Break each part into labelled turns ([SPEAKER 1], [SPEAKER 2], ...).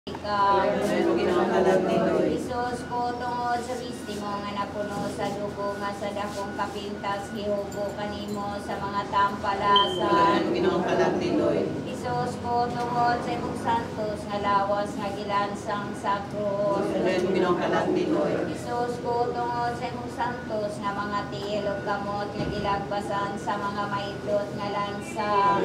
[SPEAKER 1] Isus ko tungod sa bistimo nga napuno sa dugo nga sa dakong kapintas gihubo kanimo sa mga tampalasan. Isus ko tungod sa imong santos nga lawas nga gilansang sa krus. Isus ko tungod sa imong santos nga mga tiil ug kamot nga gilagbasan sa mga maidlot nga lansa.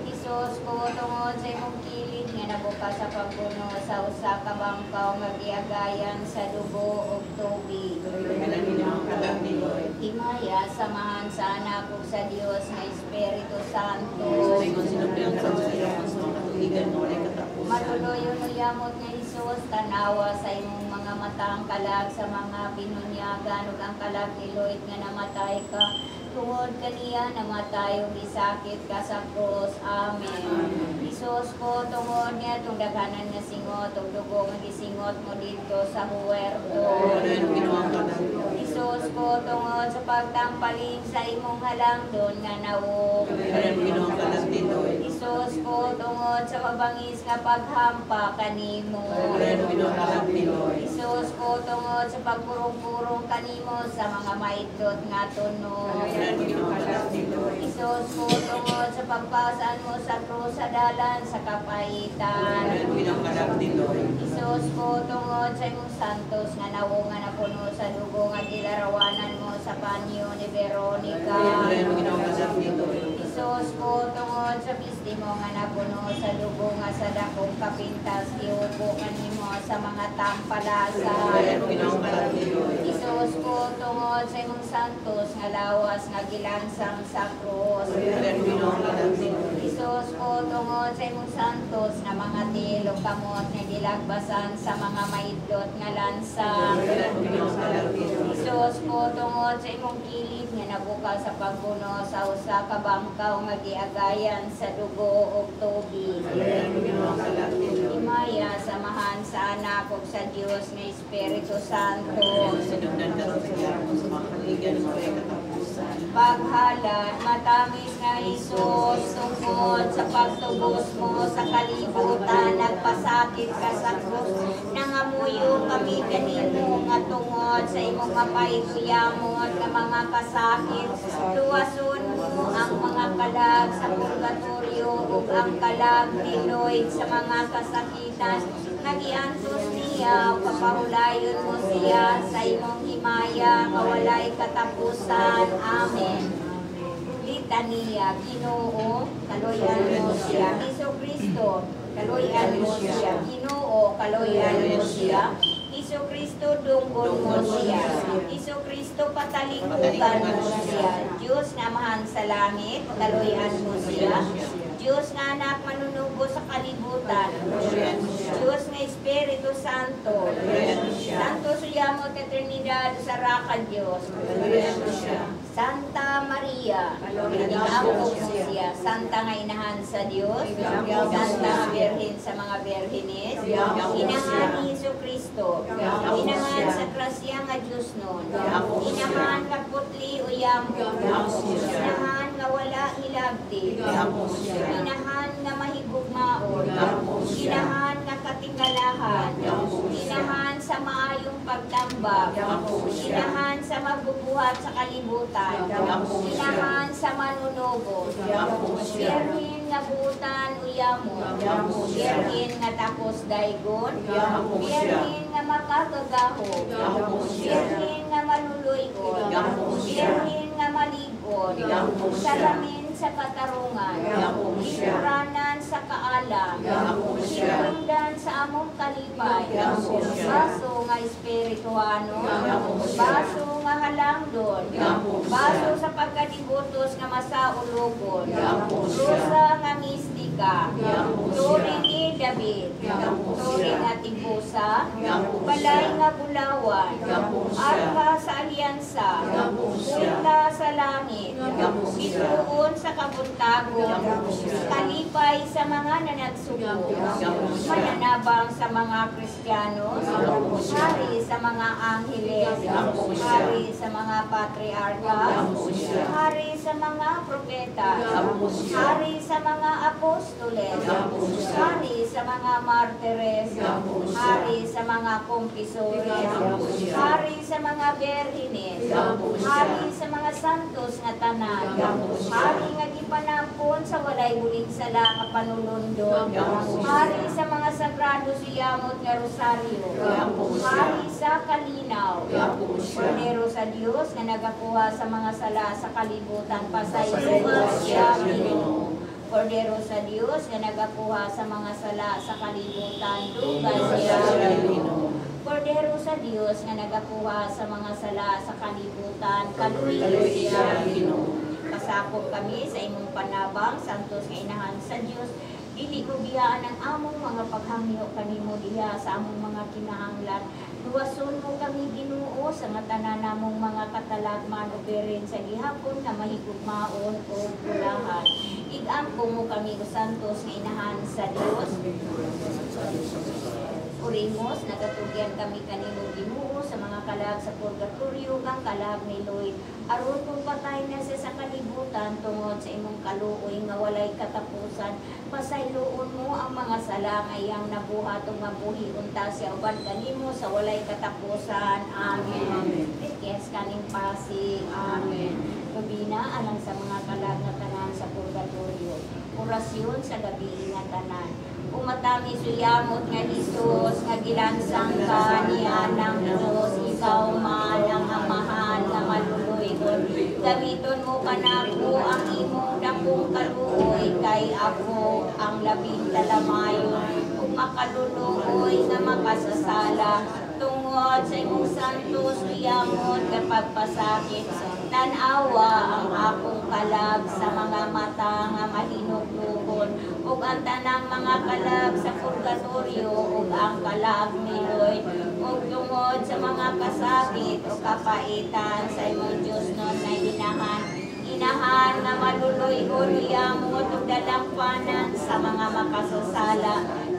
[SPEAKER 1] Isus ko tungod sa imong kilid nga nabuka sa pagpuno sa usa ka bangkaw nga giagayan sa dugo ug tubig. Himaya samahan sa anak ug sa Dios nga Espiritu Santo. Maluloyon uyamot nga Isus, tanawa sa imong mga matang kalag sa mga binunyagan ug ang kalag ni Lloyd nga namatay ka. Tungod kaniya namatay ug isakit ka sa krus. Amen. Isus ko tungod niya itong daghanan nga singot ug dugo nga gisingot mo dito sa huwerto. Isus ko tungod sa pagtampaling sa imong halangdon nga nawong. Isus ko tungod sa mabangis nga paghampa kanimo. Isus ko tungod sa pagpurong-purong kanimo sa mga maidlot nga tunog. Isus ko tungod sa pagpasaan mo sa krus sa dalan sa kapahitan. Isus ko tungod sa imong santos nga nawong nga napuno sa dugo nga gilarawanan mo sa panyo ni Veronica. Isus ko tungod sa bistimo nga napuno sa dugo nga sa dakong kapintas giupo kanimo sa mga tampalasan. Isus ko tungod sa imong santos nga lawas nga gilansang sa krus. Isus ko tungod sa imong santos nga mga tiil ug kamot nga gilagbasan sa mga maidlot nga lansa. Isus ko tungod sa imong kilid nga nabuka sa pagpuno sa usa ka bangkaw nga giagayan sa dugo ug tubig. Himaya samahan sa anak ug sa Dios nga Espiritu Santo. Paghalad, matamis nga Isus, tungkod sa pagtubos mo sa kalibutan, nagpasakit ka sa krus, nangamuyo kami kanimo nga tungod sa imong mapaituyamot nga mga kasakit. Luwason mo ang mga kalag sa purgatorio ug ang kalag ni Lloyd sa mga kasakitan. Nagiantos niya, papahulayon mo siya sa imong himaya, kawalay katapusan. Amen. Litania, Ginoo, kaloyan mo siya. Jesucristo, kaloyan mo siya. Ginoo, kaloyan mo siya. Jesucristo, dunggon mo siya. Jesucristo, patalikutan mo siya. Diyos nga mahan sa langit, kaloyan mo siya. Diyos nga anak manunugo sa kalibutan. Diyos nga Espiritu Santo. Santo suyamot eternidad sa raka Diyos. Santa Maria, ginamok siya. Santa nga inahan sa Diyos. Santa nga Birhen sa mga Birhenes. Inahan ni Jesucristo. Inahan sa krasya nga Diyos nun. Inahan nga putli o yamo. Inahan nga wala hilabdi. Inahan nga mahigugmaon. Inahan nga katingalahan. Inahan sa maayong pagtambag. Inahan sa magbubuhat sa kalibutan. Inahan sa manunugot. Birhen nga buutan uyamo. Birhen nga tapos daygon. Birhen nga makagagaho. Birhen nga maluluyon. Birhen nga maligon. Salamin sa katarungan, hinuranan sa kaalam, hinundan sa among kalipay, baso nga espirituano, baso nga halangdon, baso sa pagkadibutos nga masaulugon, rusa nga mistika, turing ni David, turing nga tibusa, balay nga bulawan, arka sa alyansa, punta sa langit, ituon sa kabuntago, kalipay sa mga nanagsugo, mananaw panabang sa mga Kristiyanos, hari sa mga angheles, hari sa mga patriarka, hari sa mga propeta, hari sa mga apostoles, hari sa mga martires, hari sa mga kumpisores, hari sa mga berhines, hari sa mga santos nga tanan, hari nga gipanampon sa walay bulig sala nga panulundon, hari sa mga sagrado siyamot nga rosaryo, hari sa kalinaw, Kordero sa Dios nga nagakuha sa mga sala sa kalibutan, pasaylo siya Ginoo. Kordero sa Dios nga nagakuha sa mga sala sa kalibutan, dugay siya Ginoo. Kordero sa Dios nga nagakuha sa mga sala sa kalibutan, kaluoy siya Ginoo. Pasakop kami sa imong panabang, santos nga inahan sa Dios. Dili ko biyaan ang among mga paghangyo kanimo diha sa among mga kinahanglan. Luwason mo kami Ginoo sa nga tanan namong mga katalagman o berin sa gihapon nga mahigugmaon o bulahan. Igampo mo kami o santos nga inahan sa Dios. Orimos, nagatugyan kami kanimo Ginoo sa mga kalag sa purgatorio kang kalag ni Lloyd. Aron kung patay na siya sa kalibutan tungod sa imong kaluoy nga walay katapusan, pasayloon mo ang mga sala nga iyang nabuhat ug mabuhi unta siya uban kanimo sa walay katapusan. Amen. Yes, kaning pasi. Amen. Gabina alang sa mga kalag nga tanan sa purgatorio. Orasyon sa gabi nga tanan. Umatami suyamot nga Hesus nga gilansang ka ni anang Diyos, ikaw man ang amahan nga maluluyon. Gamiton mo kanako ang imong dakong kaluoy, kay ako ang labing talamayon. Kung makaluluoy nga makasasala, tungod sa imong santos suyamot nga pagpasakit, tanawa ang akong kalag sa mga mata nga mahinuglugon, ug ang tanang mga kalag sa purgatorio, ug ang kalag ni Lloyd, ug tungod sa mga kasakit o kapaitan sa imong Diyos nun na inahan nga maluloy-uluyamot ug dalampanan sa mga makasasala.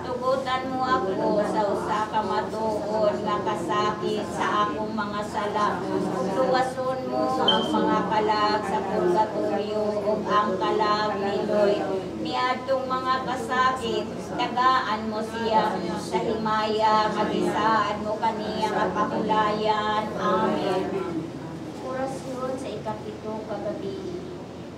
[SPEAKER 1] Tugutan mo ako sa usa ka matuod nga kasakit sa akong mga sala. Luwason mo ang mga kalag sa purgatorio ug ang kalag ni Lloyd. Niadtong mga kasakit, tagaan mo siya sa himaya, kagisaan mo kaniya nga pahulayan. Amen. Orasyon sa ikapitong kagabi.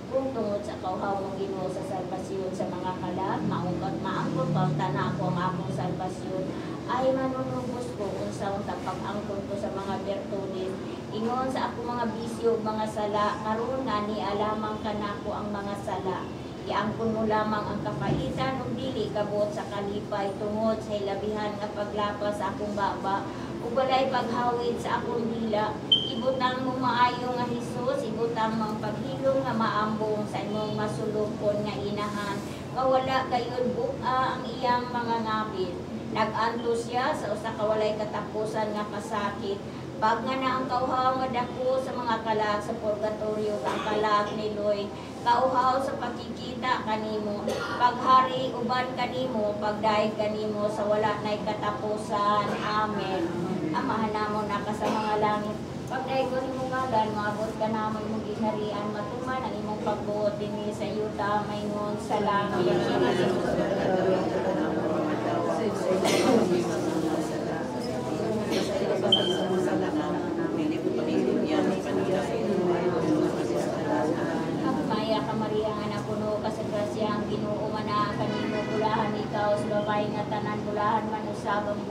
[SPEAKER 1] Kung tungod sa kauhaw mong Ginoo sa salbasyon sa mga kalag, maangkot pa ang tanako ang akong salbasyon, ay manunubos ko unsaon ta pag-angkot ko sa mga bertudes. Ingon sa akong mga bisyo ug mga sala, karon nga ni alamang kanako ang mga sala. Iangkon mo lamang ang kapaitan ug dili kabot sa kalipay tungod sa hilabihan nga paglapas sa akong baba ug walay paghawid sa akong dila. Ibutang mo maayo nga Hesus, ibutang mo ang paghilom nga maambong sa imong masulupon nga inahan. Kawala gayud buka ang iyang mga ngapit. Nag-anto siya sa usa ka walay katapusan nga kasakit. Pag nga na ang kauhaw nga dako sa mga kalag sa purgatorio, ang kalag ni Lloyd, kauhaw sa pagkikita kanimo, paghari uban kanimo, pagdaig kanimo sa wala na'y katapusan. Amen. Amahan namon na ka sa mga langit. Pagdaig ko ni ngalan, maabot ka naman mong ginharian, matuman ang imong pagbuot din sa yuta, maingon sa langit. Maya ka Maria nga napuno ka sa grasya, ang Ginoo man kanimo bulahan ikaw sa babae nga tanan bulahan man usab ang